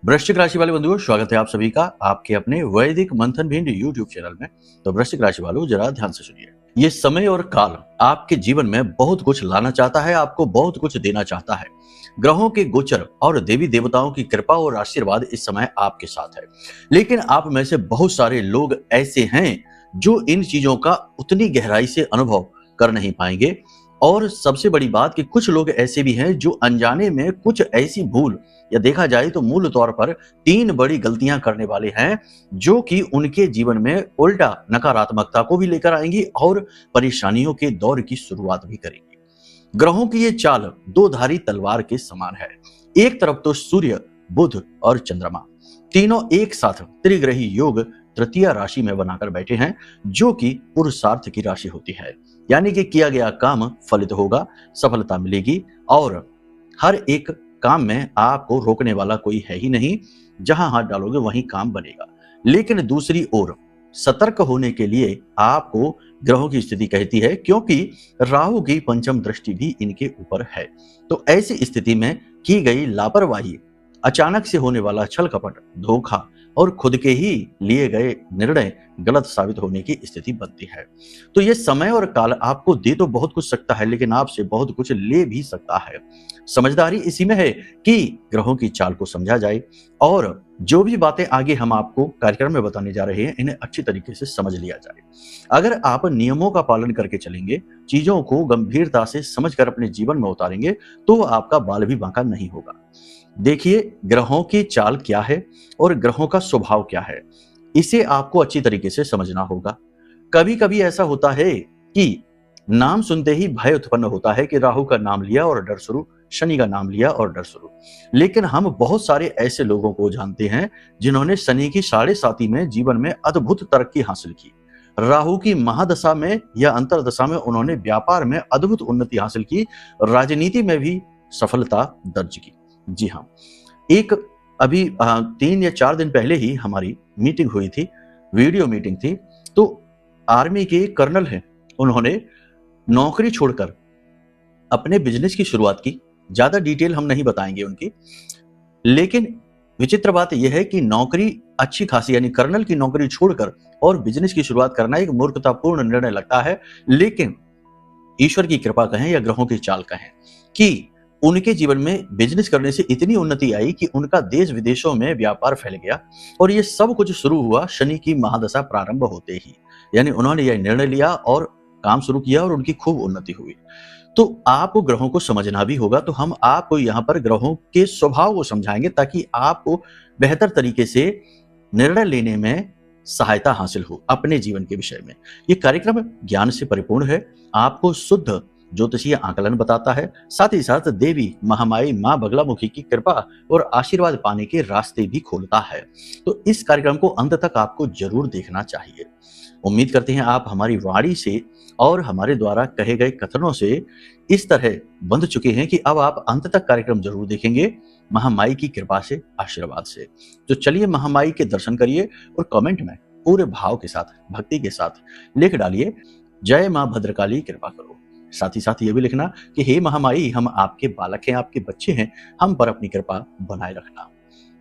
वृश्चिक राशि वाले बंधुओं, स्वागत है आप सभी का आपके अपने वैदिक मंथन भिंड यूट्यूब चैनल में। तो वृश्चिक राशि वालों, जरा ध्यान से सुनिए। ये समय और काल आपके जीवन में बहुत कुछ लाना चाहता है, आपको बहुत कुछ देना चाहता है। ग्रहों के गोचर और देवी देवताओं की कृपा और आशीर्वाद इस समय आपके साथ है। लेकिन आप में से बहुत सारे लोग ऐसे हैं जो इन चीजों का उतनी गहराई से अनुभव कर नहीं पाएंगे। और सबसे बड़ी बात कि कुछ लोग ऐसे भी हैं जो अनजाने में कुछ ऐसी भूल, या देखा जाए तो मूल तौर पर 3 बड़ी गलतियां करने वाले हैं जो कि उनके जीवन में उल्टा नकारात्मकता को भी लेकर आएंगी और परेशानियों के दौर की शुरुआत भी करेंगी। ग्रहों की ये चाल 2 धारी तलवार के समान है। एक तरफ तो सूर्य, बुध और चंद्रमा तीनों एक साथ त्रिग्रही योग तृतीय राशि में बनाकर बैठे हैं, जो कि पुरुषार्थ की राशि होती है। यानी कि किया गया काम फलित होगा, सफलता मिलेगी और हर एक काम में आपको रोकने वाला कोई है ही नहीं। जहां हाथ डालोगे वहीं काम बनेगा। लेकिन दूसरी ओर सतर्क होने के लिए आपको ग्रहों की स्थिति कहती है, क्योंकि राहु की पंचम दृष्टि भी इनके ऊपर है। तो ऐसी स्थिति में की गई लापरवाही, अचानक से होने वाला छल कपट, धोखा और खुद के ही लिए गए निर्णय गलत साबित होने की स्थिति बनती है। तो ये समय और काल आपको दे तो बहुत कुछ सकता है, लेकिन आपसे बहुत कुछ ले भी सकता है। समझदारी इसी में है कि ग्रहों की चाल को समझा जाए और जो भी बातें आगे हम आपको कार्यक्रम में बताने जा रहे हैं, इन्हें अच्छी तरीके से समझ लिया जाए। अगर आप नियमों का पालन करके चलेंगे, चीजों को गंभीरता से समझकर अपने जीवन में उतारेंगे, तो आपका बाल भी बांका नहीं होगा। देखिए, ग्रहों की चाल क्या है और ग्रहों का स्वभाव क्या है, इसे आपको अच्छी तरीके से समझना होगा। कभी कभी ऐसा होता है कि नाम सुनते ही भय उत्पन्न होता है कि राहु का नाम लिया और डर शुरू, शनि का नाम लिया और डर शुरू। लेकिन हम बहुत सारे ऐसे लोगों को जानते हैं जिन्होंने शनि की 7.5 में जीवन में अद्भुत तरक्की हासिल की। राहु की महादशा में या अंतरदशा में उन्होंने व्यापार में अद्भुत उन्नति हासिल की, राजनीति में भी सफलता दर्ज की। जी हाँ, एक अभी 3 या 4 दिन पहले ही हमारी मीटिंग हुई थी, वीडियो मीटिंग थी। तो आर्मी के कर्नल हैं, उन्होंने नौकरी छोड़कर अपने बिजनेस की शुरुआत की। ज्यादा डिटेल हम नहीं बताएंगे उनकी, लेकिन विचित्र बात यह है कि नौकरी अच्छी खासी, यानी कर्नल की नौकरी छोड़कर और बिजनेस की शुरुआत करना एक मूर्खतापूर्ण निर्णय लगता है। लेकिन ईश्वर की कृपा कहें या ग्रहों की चाल कहें कि उनके जीवन में बिजनेस करने से इतनी उन्नति आई कि उनका देश विदेशों में व्यापार फैल गया। और ये सब कुछ शुरू हुआ शनि की महादशा प्रारंभ होते ही। यानी उन्होंने यह निर्णय लिया और काम शुरू किया और उनकी खूब उन्नति हुई। तो आपको ग्रहों को समझना भी होगा। तो हम आपको यहाँ पर ग्रहों के स्वभाव को समझाएंगे ताकि आपको बेहतर तरीके से निर्णय लेने में सहायता हासिल हो अपने जीवन के विषय में। ये कार्यक्रम ज्ञान से परिपूर्ण है, आपको शुद्ध ज्योतिषीय आकलन बताता है, साथ ही साथ देवी महामाई मां बगलामुखी की कृपा और आशीर्वाद पाने के रास्ते भी खोलता है। तो इस कार्यक्रम को अंत तक आपको जरूर देखना चाहिए। उम्मीद करते हैं आप हमारी वाणी से और हमारे द्वारा कहे गए कथनों से इस तरह बंध चुके हैं कि अब आप अंत तक कार्यक्रम जरूर देखेंगे, महामाई की कृपा से, आशीर्वाद से। तो चलिए महामाई के दर्शन करिए और कमेंट में पूरे भाव के साथ, भक्ति के साथ लिख डालिए, जय मां भद्रकाली कृपा करो। साथ ही साथ ये भी लिखना कि हे महामाई, हम आपके बालक हैं, आपके बच्चे हैं, हम पर अपनी कृपा बनाए रखना।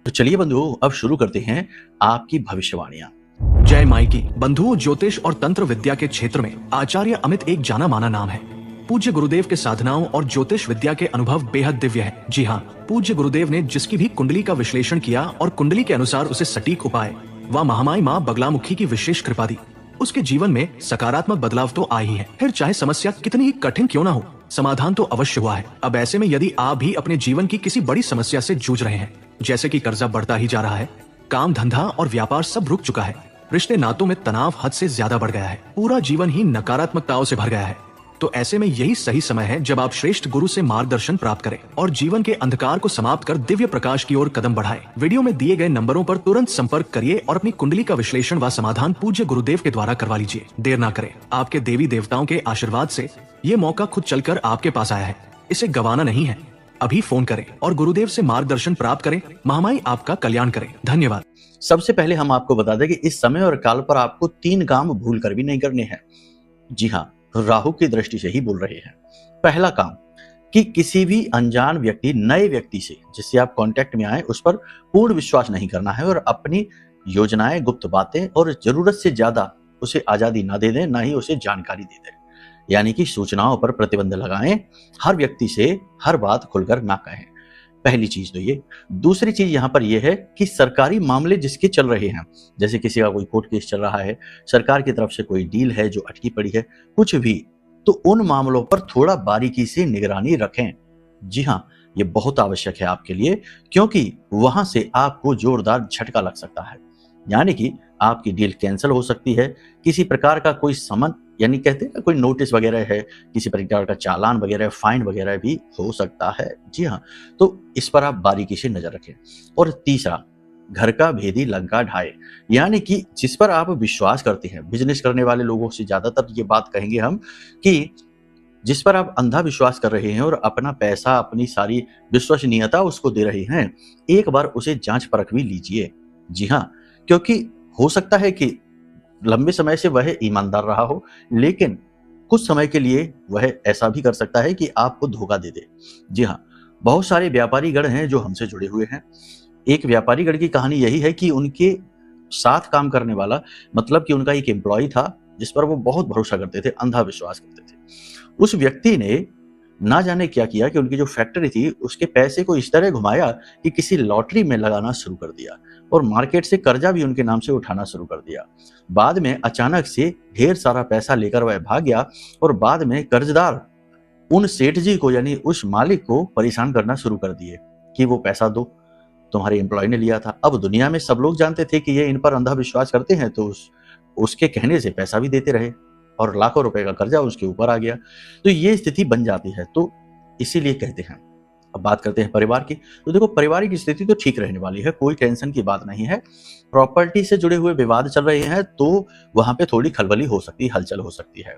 तो चलिए बंधुओं, अब शुरू करते हैं आपकी भविष्यवाणियां। जय माई की। बंधुओं, ज्योतिष और तंत्र विद्या के क्षेत्र में आचार्य अमित एक जाना माना नाम है। पूज्य गुरुदेव के साधनाओं और ज्योतिष विद्या के अनुभव बेहद दिव्य है। जी हाँ, पूज्य गुरुदेव ने जिसकी भी कुंडली का विश्लेषण किया और कुंडली के अनुसार उसे सटीक उपाय व महामाई माँ बगलामुखी की विशेष कृपा दी, उसके जीवन में सकारात्मक बदलाव तो आ ही है। फिर चाहे समस्या कितनी ही कठिन क्यों ना हो, समाधान तो अवश्य हुआ है। अब ऐसे में यदि आप भी अपने जीवन की किसी बड़ी समस्या से जूझ रहे हैं, जैसे कि कर्जा बढ़ता ही जा रहा है, काम धंधा और व्यापार सब रुक चुका है, रिश्ते नातों में तनाव हद से ज्यादा बढ़ गया है, पूरा जीवन ही नकारात्मकताओं से भर गया है, तो ऐसे में यही सही समय है जब आप श्रेष्ठ गुरु से मार्गदर्शन प्राप्त करें और जीवन के अंधकार को समाप्त कर दिव्य प्रकाश की ओर कदम बढ़ाएं। वीडियो में दिए गए नंबरों पर तुरंत संपर्क करिए और अपनी कुंडली का विश्लेषण व समाधान पूज्य गुरुदेव के द्वारा करवा लीजिए। देर ना करें, आपके देवी देवताओं के आशीर्वाद से ये मौका खुद चलकर आपके पास आया है, इसे गंवाना नहीं है। अभी फोन करें और गुरुदेव से मार्गदर्शन प्राप्त करें। महामाई आपका कल्याण करें। धन्यवाद। सबसे पहले हम आपको बता दें कि इस समय और काल पर आपको 3 काम भूल कर भी नहीं करने हैं। जी हाँ, राहु की दृष्टि से ही बोल रहे हैं। पहला काम, कि किसी भी अनजान व्यक्ति, नए व्यक्ति से जिससे आप कांटेक्ट में आए उस पर पूर्ण विश्वास नहीं करना है और अपनी योजनाएं, गुप्त बातें और जरूरत से ज्यादा उसे आजादी ना दे दें, ना ही उसे जानकारी दे दें। यानी कि सूचनाओं पर प्रतिबंध लगाएं, हर व्यक्ति से हर बात खुलकर ना कहें। पहली चीज तो ये। दूसरी चीज यहाँ पर यह है कि सरकारी मामले जिसके चल रहे हैं, जैसे किसी का कोई कोर्ट केस चल रहा है, सरकार की तरफ से कोई डील है जो अटकी पड़ी है, कुछ भी, तो उन मामलों पर थोड़ा बारीकी से निगरानी रखें। जी हाँ, ये बहुत आवश्यक है आपके लिए, क्योंकि वहां से आपको जोरदार झटका लग सकता है। यानी कि आपकी डील कैंसिल हो सकती है, किसी प्रकार का कोई समन, यानी कहते हैं ना कोई नोटिस वगैरह है, किसी प्रकार का चालान वगैरह, फाइन वगैरह भी हो सकता है। जी हाँ, तो इस पर आप बारीकी से नजर रखें। और तीसरा, घर का भेदी लंका ढाए, यानी कि जिस पर आप विश्वास करते हैं, बिजनेस करने वाले लोगों से ज्यादातर ये बात कहेंगे हम कि जिस पर आप अंधा विश्वास कर रहे हैं और अपना पैसा, अपनी सारी विश्वसनीयता उसको दे रहे हैं, एक बार उसे जांच परख भी लीजिए। जी हाँ, क्योंकि हो सकता है कि लंबे समय से वह ईमानदार रहा हो, लेकिन कुछ समय के लिए वह ऐसा भी कर सकता है कि आपको धोखा दे दे। जी हाँ, बहुत सारे व्यापारी गण हैं जो हमसे जुड़े हुए हैं। एक व्यापारी गण की कहानी यही है कि उनके साथ काम करने वाला, मतलब कि उनका एक एम्प्लॉय था जिस पर वो बहुत भरोसा करते थे, अंधा विश्वास करते थे। उस व्यक्ति ने ना जाने क्या किया कि उनकी जो फैक्ट्री थी उसके पैसे को इस तरह घुमाया कि किसी लॉटरी में लगाना शुरू कर दिया और मार्केट से कर्जा भी उनके नाम से उठाना शुरू कर दिया। बाद में अचानक से ढेर सारा पैसा लेकर वह भाग गया और बाद में कर्जदार उन सेठ जी को, यानी उस मालिक को परेशान करना शुरू कर दिए कि वो पैसा दो, तुम्हारे एम्प्लॉय ने लिया था। अब दुनिया में सब लोग जानते थे कि ये इन पर अंधा विश्वास करते हैं, तो उसके कहने से पैसा भी देते रहे और लाखों रुपए का कर्जा उसके ऊपर आ गया। तो ये स्थिति बन जाती है। तो इसीलिए कहते हैं, अब बात करते हैं परिवार की। तो देखो, पारिवारिक स्थिति तो ठीक रहने वाली है, कोई टेंशन की बात नहीं है। प्रॉपर्टी से जुड़े हुए विवाद चल रहे हैं तो वहां पे थोड़ी खलबली हो सकती है, हलचल हो सकती है।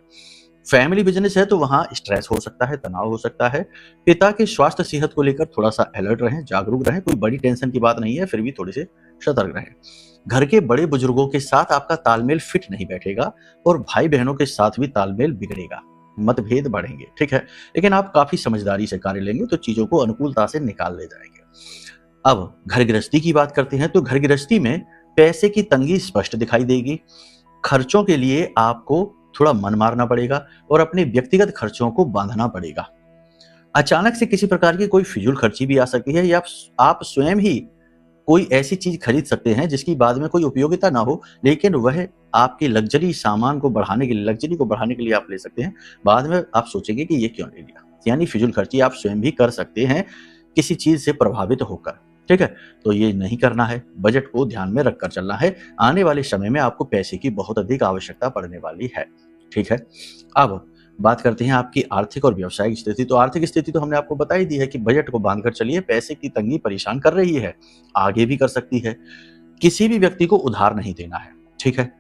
फैमिली बिजनेस है तो वहां स्ट्रेस हो सकता है, तनाव हो सकता है। पिता के स्वास्थ्य सेहत को लेकर थोड़ा सा अलर्ट रहें, जागरूक रहें। कोई बड़ी टेंशन की बात नहीं है, फिर भी थोड़े से सतर्क रहें। घर के बड़े बुजुर्गों के साथ आपका तालमेल फिट नहीं बैठेगा और भाई बहनों के साथ भी तालमेल बिगड़ेगा, मतभेद बढ़ेंगे। ठीक है, लेकिन आप काफी समझदारी से कार्य लेंगे तो चीजों को अनुकूलता से निकाल ले जाएंगे। अब घर गृहस्थी की बात करते हैं तो घर गृहस्थी में पैसे की तंगी स्पष्ट दिखाई देगी। खर्चों के लिए आपको थोड़ा मन मारना पड़ेगा और अपने व्यक्तिगत खर्चों को बांधना पड़ेगा। अचानक से किसी प्रकार की कोई फिजूल खर्ची भी आ सकती है, या आप स्वयं ही कोई ऐसी चीज खरीद सकते हैं जिसकी बाद में कोई उपयोगिता ना हो, लेकिन वह आपके लग्जरी सामान को बढ़ाने के लिए, लग्जरी को बढ़ाने के लिए आप ले सकते हैं। बाद में आप सोचेंगे कि ये क्यों ले लिया। यानी फिजूल खर्ची आप स्वयं भी कर सकते हैं किसी चीज से प्रभावित होकर। ठीक है, तो ये नहीं करना है, बजट को ध्यान में रखकर चलना है। आने वाले समय में आपको पैसे की बहुत अधिक आवश्यकता पड़ने वाली है। ठीक है, अब बात करते हैं आपकी आर्थिक और व्यावसायिक स्थिति। तो आर्थिक स्थिति तो हमने आपको बता ही दी है कि बजट को बांधकर चलिए, पैसे की तंगी परेशान कर रही है, आगे भी कर सकती है। किसी भी व्यक्ति को उधार नहीं देना है। ठीक है,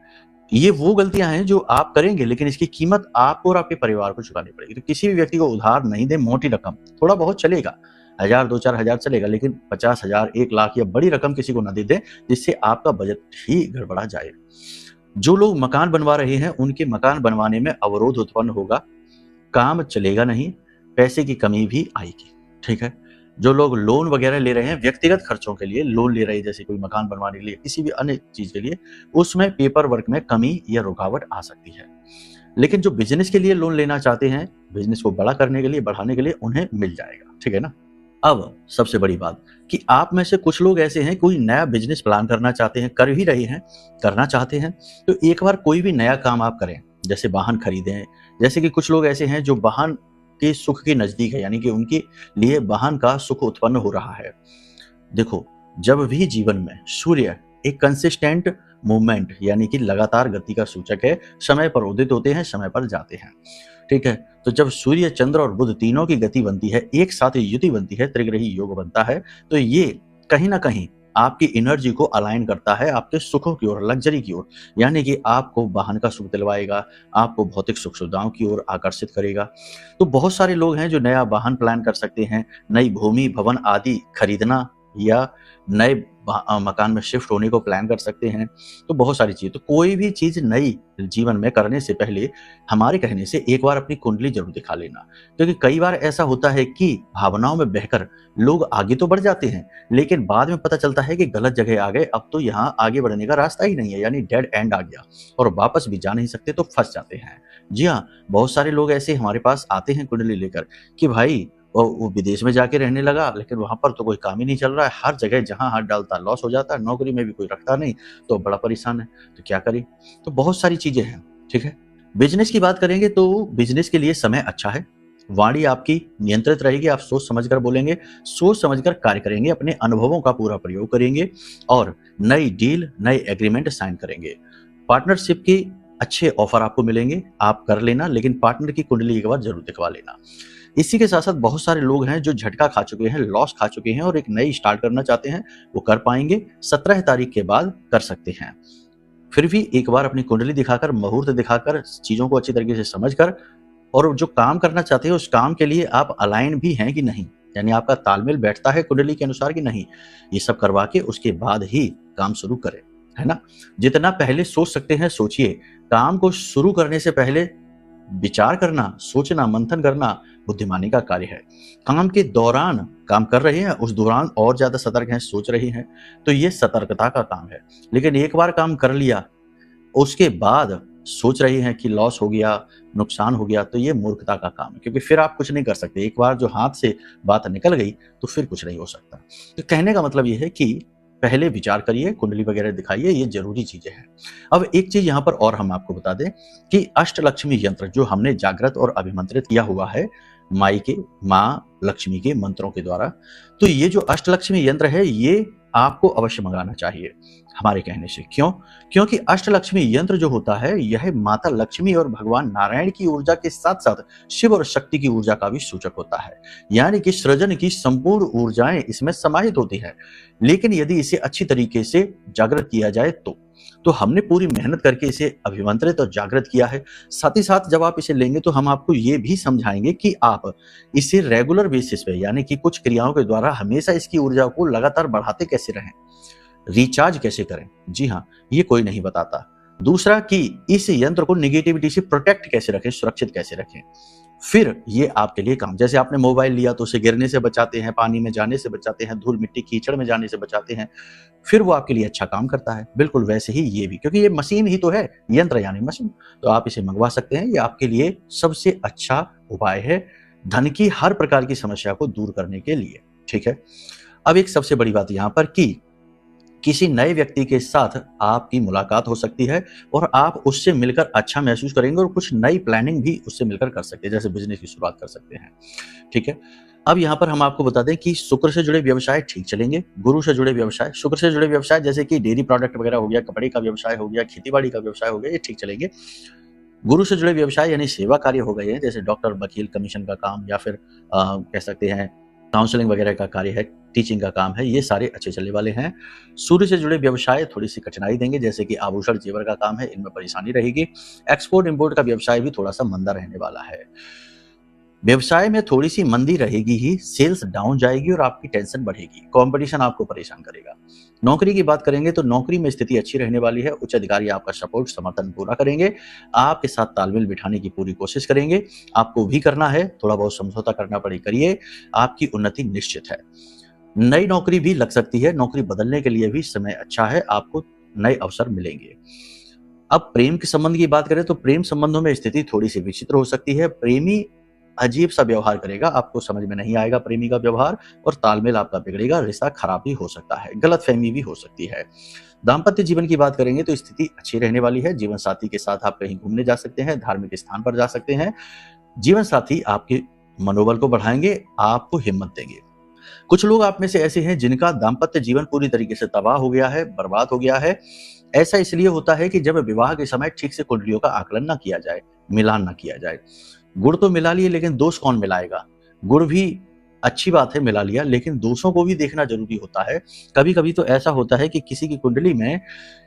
ये वो गलतियां हैं जो आप करेंगे लेकिन इसकी कीमत आपको और आपके परिवार को चुकानी पड़ेगी। तो किसी भी व्यक्ति को उधार नहीं दें। मोटी रकम, थोड़ा बहुत चलेगा, 1000 2-4 हजार चलेगा, लेकिन 50,000 1 लाख या बड़ी रकम किसी को ना दे दें जिससे आपका बजट ही गड़बड़ा जाए। जो लोग मकान बनवा रहे हैं उनके मकान बनवाने में अवरोध उत्पन्न होगा, काम चलेगा नहीं, पैसे की कमी भी आएगी। ठीक है, जो लोग लोन वगैरह ले रहे हैं, व्यक्तिगत खर्चों के लिए लोन ले रहे हैं, जैसे कोई मकान बनवाने के लिए, किसी भी अन्य चीज के लिए, उसमें पेपर वर्क में कमी या रुकावट आ सकती है। लेकिन जो बिजनेस के लिए लोन लेना चाहते हैं, बिजनेस को बड़ा करने के लिए, बढ़ाने के लिए, उन्हें मिल जाएगा। ठीक है ना। अब सबसे बड़ी बात कि आप में से कुछ लोग ऐसे हैं, कोई नया बिजनेस प्लान करना चाहते हैं, कर भी रहे हैं, करना चाहते हैं, तो एक बार कोई भी नया काम आप करें, जैसे वाहन खरीदें। जैसे कि कुछ लोग ऐसे हैं जो वाहन के सुख के नजदीक है, यानी कि उनके लिए वाहन का सुख उत्पन्न हो रहा है। देखो, जब भी जीवन में सूर्य एक कंसिस्टेंट मूवमेंट, यानी कि लगातार गति का सूचक है, समय पर उदित होते हैं, समय पर जाते हैं। ठीक है, तो जब सूर्य, चंद्र और बुध तीनों की गति बनती है, एक साथ युति बनती है, त्रिग्रही योग बनता है, तो ये कहीं ना कहीं आपकी एनर्जी को अलाइन करता है आपके सुखों की ओर, लग्जरी की ओर। यानी कि आपको वाहन का सुख दिलवाएगा, आपको भौतिक सुख सुविधाओं की ओर आकर्षित करेगा। तो बहुत सारे लोग हैं जो नया वाहन प्लान कर सकते हैं, नई भूमि, भवन आदि खरीदना या नए मकान में शिफ्ट होने को प्लान कर सकते हैं। तो बहुत सारी चीज़, तो कोई भी चीज़ नई जीवन में करने से पहले हमारे कहने से एक बार अपनी कुंडली ज़रूर दिखा लेना। क्योंकि कई बार ऐसा होता है कि भावनाओं में बहकर लोग आगे तो बढ़ जाते हैं, लेकिन बाद में पता चलता है कि गलत जगह आ गए, अब तो यहाँ आगे बढ़ने का रास्ता ही नहीं है, यानी डेड एंड आ गया और वापस भी जा नहीं सकते, तो फँस जाते हैं। जी हाँ, बहुत सारे लोग ऐसे हमारे पास आते हैं कुंडली लेकर कि भाई वो विदेश में जाके रहने लगा, लेकिन वहाँ पर तो कोई काम ही नहीं चल रहा है, हर जगह जहाँ हाथ डालता है लॉस हो जाता है, नौकरी में भी कोई रखता नहीं, तो बड़ा परेशान है, तो क्या करें? तो बहुत सारी चीज़ें हैं, ठीक है? बिज़नेस की बात करेंगे तो बिज़नेस के लिए समय अच्छा है, वाणी आपकी नियंत्रित रहेगी, आप सोच समझकर बोलेंगे, सोच समझकर कार्य करेंगे, अपने अनुभवों का पूरा प्रयोग करेंगे और नई डील, नए एग्रीमेंट साइन करेंगे। पार्टनरशिप की अच्छे ऑफर आपको मिलेंगे, आप कर लेना, लेकिन पार्टनर की कुंडली एक बार ज़रूर दिखवा लेना। इसी के साथ-साथ बहुत सारे लोग हैं जो झटका खा चुके हैं, लॉस खा चुके हैं और एक नई स्टार्ट करना चाहते हैं, वो कर पाएँगे, 17 तारीख के बाद कर सकते हैं। फिर भी एक बार अपनी कुंडली दिखाकर, मुहूर्त दिखाकर, चीज़ों को अच्छी तरीके से समझकर और जो काम करना चाहते हैं उस काम के लिए आप अलाइन भी हैं कि नहीं, यानी आपका तालमेल बैठता है कुंडली के अनुसार कि नहीं, ये सब करवा के उसके बाद ही काम शुरू करें, है ना? जितना पहले सोच सकते हैं सोचिए, काम को शुरू करने से पहले विचार करना, सोचना, मंथन करना बुद्धिमानी का कार्य है। काम के दौरान काम कर रहे हैं, उस दौरान और ज़्यादा सतर्क हैं, सोच रहे हैं, तो ये सतर्कता का काम है। लेकिन एक बार काम कर लिया, उसके बाद सोच रहे हैं कि लॉस हो गया, नुकसान हो गया, तो ये मूर्खता का काम है, क्योंकि फिर आप कुछ नहीं कर सकते। एक बार जो हाथ से बात निकल गई, तो फिर कुछ नहीं हो सकता। तो कहने का मतलब ये है कि पहले विचार करिए, कुंडली वगैरह दिखाइए, ये ज़रूरी चीज़ें हैं। अब एक चीज़ यहाँ पर और हम आपको बता दें कि अष्टलक्ष्मी यंत्र जो हमने जागृत और अभिमंत्रित किया हुआ है माई के, माँ लक्ष्मी के मंत्रों के द्वारा, तो ये जो अष्टलक्ष्मी यंत्र है, ये आपको अवश्य मंगाना चाहिए हमारे कहने से। क्यों? क्योंकि अष्टलक्ष्मी यंत्र जो होता है, यह माता लक्ष्मी और भगवान नारायण की ऊर्जा के साथ-साथ शिव और शक्ति की ऊर्जा का भी सूचक होता है। यानी कि सृजन की संपूर्ण ऊर्जाएं इसमें समाहित होती है। लेकिन यदि इसे अच्छी तरीके से जागृत किया जाए तो हमने पूरी मेहनत करके इसे अभिमंत्रित और जागृत किया है। साथ ही साथ जब आप इसे लेंगे तो हम आपको ये भी समझाएंगे कि आप इसे रेगुलर बेसिस पे, यानी कि कुछ क्रियाओं के द्वारा हमेशा इसकी ऊर्जा को लगातार बढ़ाते कैसे रहें, रिचार्ज कैसे करें। जी हाँ, ये कोई नहीं बताता। दूसरा कि इस यंत्र को नेगेटिविटी से प्रोटेक्ट कैसे रखें, सुरक्षित कैसे रखें। फिर ये आपके लिए काम, जैसे आपने मोबाइल लिया तो उसे गिरने से बचाते हैं, पानी में जाने से बचाते हैं, धूल मिट्टी कीचड़ में जाने से बचाते हैं, फिर वो आपके लिए अच्छा काम करता है। बिल्कुल वैसे ही ये भी, क्योंकि ये मशीन ही तो है, यंत्र यानी मशीन, तो आप इसे मंगवा सकते हैं। ये आपके लिए सबसे अच्छा उपाय है धन की हर प्रकार की समस्या को दूर करने के लिए, ठीक है? अब एक सबसे बड़ी बात यहाँ पर कि किसी नए व्यक्ति के साथ आपकी मुलाकात हो सकती है और आप उससे मिलकर अच्छा महसूस करेंगे और कुछ नई प्लानिंग भी उससे मिलकर कर सकते हैं, जैसे बिजनेस की शुरुआत कर सकते हैं, ठीक है? अब यहाँ पर हम आपको बता दें कि शुक्र से जुड़े व्यवसाय ठीक चलेंगे, गुरु से जुड़े व्यवसाय, शुक्र से जुड़े व्यवसाय जैसे कि डेयरी प्रोडक्ट वगैरह हो गया, कपड़े का व्यवसाय हो गया, खेती-बाड़ी का व्यवसाय हो गया, ये ठीक चलेंगे। गुरु से जुड़े व्यवसाय यानी सेवा कार्य हो गए हैं, जैसे डॉक्टर, वकील, कमीशन का काम या फिर कह सकते हैं काउंसलिंग वगैरह का कार्य है, टीचिंग का काम है, ये सारे अच्छे चलने वाले हैं। सूर्य से जुड़े व्यवसाय थोड़ी-सी कठिनाई देंगे, जैसे कि आभूषण, जेवर का काम है, इनमें परेशानी रहेगी। एक्सपोर्ट इम्पोर्ट का व्यवसाय भी थोड़ा-सा मंदा रहने वाला है। व्यवसाय में थोड़ी-सी मंदी रहेगी ही, सेल्स डाउन जाएगी और आपकी टेंशन बढ़ेगी, कंपटीशन आपको परेशान करेगा। नौकरी की बात करेंगे तो नौकरी में स्थिति अच्छी रहने वाली है, उच्च अधिकारी आपका सपोर्ट, समर्थन पूरा करेंगे, आपके साथ तालमेल बिठाने की पूरी कोशिश करेंगे। आपको भी करना है, थोड़ा बहुत समझौता करना पड़े करिए, आपकी उन्नति निश्चित है। नई नौकरी भी लग सकती है, नौकरी बदलने के लिए भी समय अच्छा है, आपको नए अवसर मिलेंगे। अब प्रेम के संबंध की बात करें तो प्रेम संबंधों में स्थिति थोड़ी-सी विचित्र हो सकती है, प्रेमी अजीब सा व्यवहार करेगा, आपको समझ में नहीं आएगा प्रेमी का व्यवहार और तालमेल आपका बिगड़ेगा, रिश्ता खराब भी हो सकता है, गलतफहमी भी हो सकती है। दाम्पत्य जीवन की बात करेंगे तो स्थिति अच्छी रहने वाली है, जीवन साथी के साथ आप कहीं घूमने जा सकते हैं, धार्मिक स्थान पर जा सकते हैं। जीवन साथी आपके मनोबल को बढ़ाएंगे, आपको हिम्मत देंगे। कुछ लोग आप में से ऐसे हैं जिनका दाम्पत्य जीवन पूरी तरीके से तबाह हो गया है, बर्बाद हो गया है। ऐसा इसलिए होता है कि जब विवाह के समय ठीक से कुंडलियों का आकलन ना किया जाए, मिलान ना किया जाए। गुड़ तो मिला लिए, लेकिन दोष कौन मिलाएगा? गुड़ भी अच्छी बात है मिला लिया, लेकिन दोषों को भी देखना जरूरी होता है। कभी कभी तो ऐसा होता है कि किसी की कुंडली में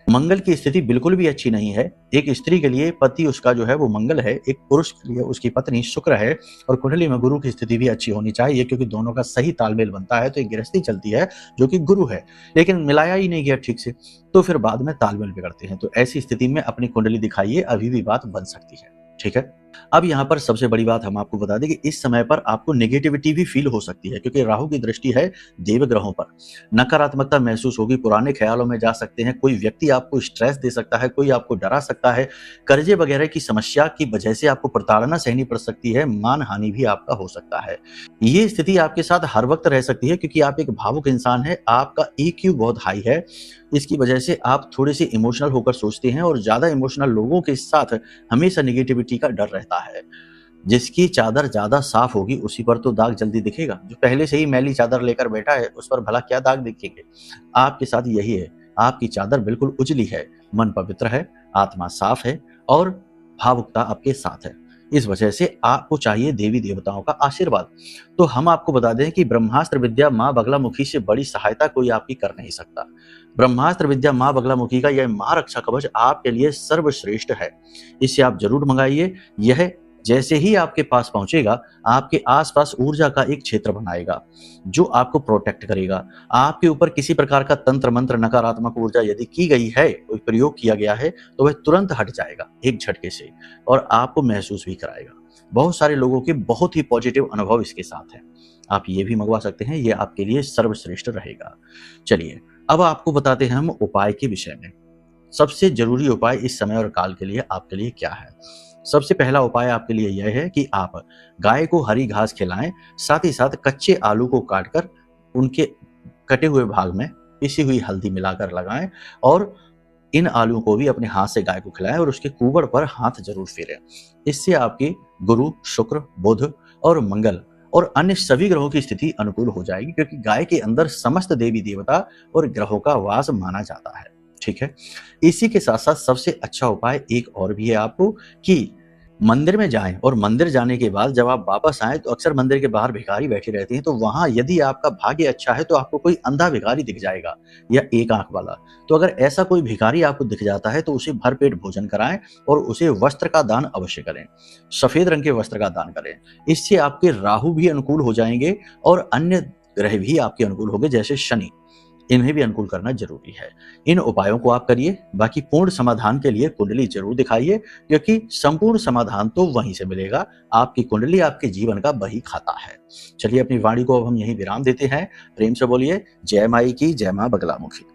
मंगल की स्थिति बिल्कुल भी अच्छी नहीं है। एक स्त्री के लिए पति उसका जो है वो मंगल है, एक पुरुष के लिए उसकी पत्नी शुक्र है, और कुंडली में गुरु की स्थिति भी अच्छी होनी चाहिए, क्योंकि दोनों का सही तालमेल बनता है तो एक गृहस्थी चलती है जो कि गुरु है। लेकिन मिलाया ही नहीं गया ठीक से, तो फिर बाद में तालमेल बिगड़ते हैं। तो ऐसी स्थिति में अपनी कुंडली दिखाइए, अभी भी बात बन सकती है। ठीक है। अब यहाँ पर सबसे बड़ी बात हम आपको बता दें कि इस समय पर आपको नेगेटिविटी भी फील हो सकती है, क्योंकि राहु की दृष्टि है देव ग्रहों पर। नकारात्मकता महसूस होगी, पुराने ख्यालों में जा सकते हैं, कोई व्यक्ति आपको स्ट्रेस दे सकता है, कोई आपको डरा सकता है, कर्जे वगैरह की समस्या की वजह से आपको प्रताड़ना सहनी पड़ सकती है, मान हानि भी आपका हो सकता है। ये स्थिति आपके साथ हर वक्त रह सकती है, क्योंकि आप एक भावुक इंसान है, आपका EQ बहुत हाई है। इसकी वजह से आप थोड़े से इमोशनल होकर सोचते हैं, और ज्यादा इमोशनल लोगों के साथ हमेशा नेगेटिविटी का डर रहता है। जिसकी चादर ज्यादा साफ होगी उसी पर तो दाग जल्दी दिखेगा। जो पहले से ही मैली चादर लेकर बैठा है उस पर भला क्या दाग दिखेंगे। आपके साथ यही है, आपकी चादर बिल्कुल उजली है, मन पवित्र है, आत्मा साफ है, और भावुकता आपके साथ है। इस वजह से आपको चाहिए देवी देवताओं का आशीर्वाद। तो हम आपको बता दें कि ब्रह्मास्त्र विद्या माँ बगलामुखी से बड़ी सहायता कोई आपकी कर नहीं सकता। ब्रह्मास्त्र विद्या माँ बगलामुखी का यह महारक्षा कवच आपके लिए सर्वश्रेष्ठ है। इसे आप जरूर मंगाइए। यह जैसे ही आपके पास पहुंचेगा, आपके आसपास ऊर्जा का एक क्षेत्र बनाएगा जो आपको प्रोटेक्ट करेगा। आपके ऊपर किसी प्रकार का तंत्र मंत्र, नकारात्मक ऊर्जा यदि की गई है, कोई प्रयोग किया गया है, तो वह तुरंत हट जाएगा एक झटके से, और आपको महसूस भी कराएगा। बहुत सारे लोगों के बहुत ही पॉजिटिव अनुभव इसके साथ हैं। आप ये भी मंगवा सकते हैं, ये आपके लिए सर्वश्रेष्ठ रहेगा। चलिए अब आपको बताते हैं हम उपाय के विषय में। सबसे जरूरी उपाय इस समय और काल के लिए आपके लिए क्या है। सबसे पहला उपाय आपके लिए यह है कि आप गाय को हरी घास खिलाएं, साथ ही साथ कच्चे आलू को काटकर उनके कटे हुए भाग में पिसी हुई हल्दी मिलाकर लगाएं, और इन आलू को भी अपने हाथ से गाय को खिलाएं और उसके कुबड़ पर हाथ जरूर फेरें। इससे आपकी गुरु, शुक्र, बुध और मंगल और अन्य सभी ग्रहों की स्थिति अनुकूल हो जाएगी, क्योंकि गाय के अंदर समस्त देवी देवता और ग्रहों का वास माना जाता है। ठीक है। इसी के साथ साथ सबसे अच्छा उपाय एक और भी है आपको, कि मंदिर में जाएं, और मंदिर जाने के बाद जब आप वापस आएं तो अक्सर मंदिर के बाहर भिखारी बैठे रहते हैं, तो वहां यदि आपका भाग्य अच्छा है तो आपको कोई अंधा भिखारी दिख जाएगा या एक आंख वाला। तो अगर ऐसा कोई भिखारी आपको दिख जाता है तो उसे भरपेट भोजन कराएं और उसे वस्त्र का दान अवश्य करें। सफेद रंग के वस्त्र का दान करें। इससे आपके राहु भी अनुकूल हो जाएंगे और अन्य ग्रह भी आपके अनुकूल होंगे, जैसे शनि, इन्हें भी अनुकूल करना जरूरी है। इन उपायों को आप करिए। बाकी पूर्ण समाधान के लिए कुंडली जरूर दिखाइए, क्योंकि संपूर्ण समाधान तो वहीं से मिलेगा। आपकी कुंडली आपके जीवन का बही खाता है। चलिए अपनी वाणी को अब हम यहीं विराम देते हैं। प्रेम से बोलिए जय माई की, जय मां बगलामुखी।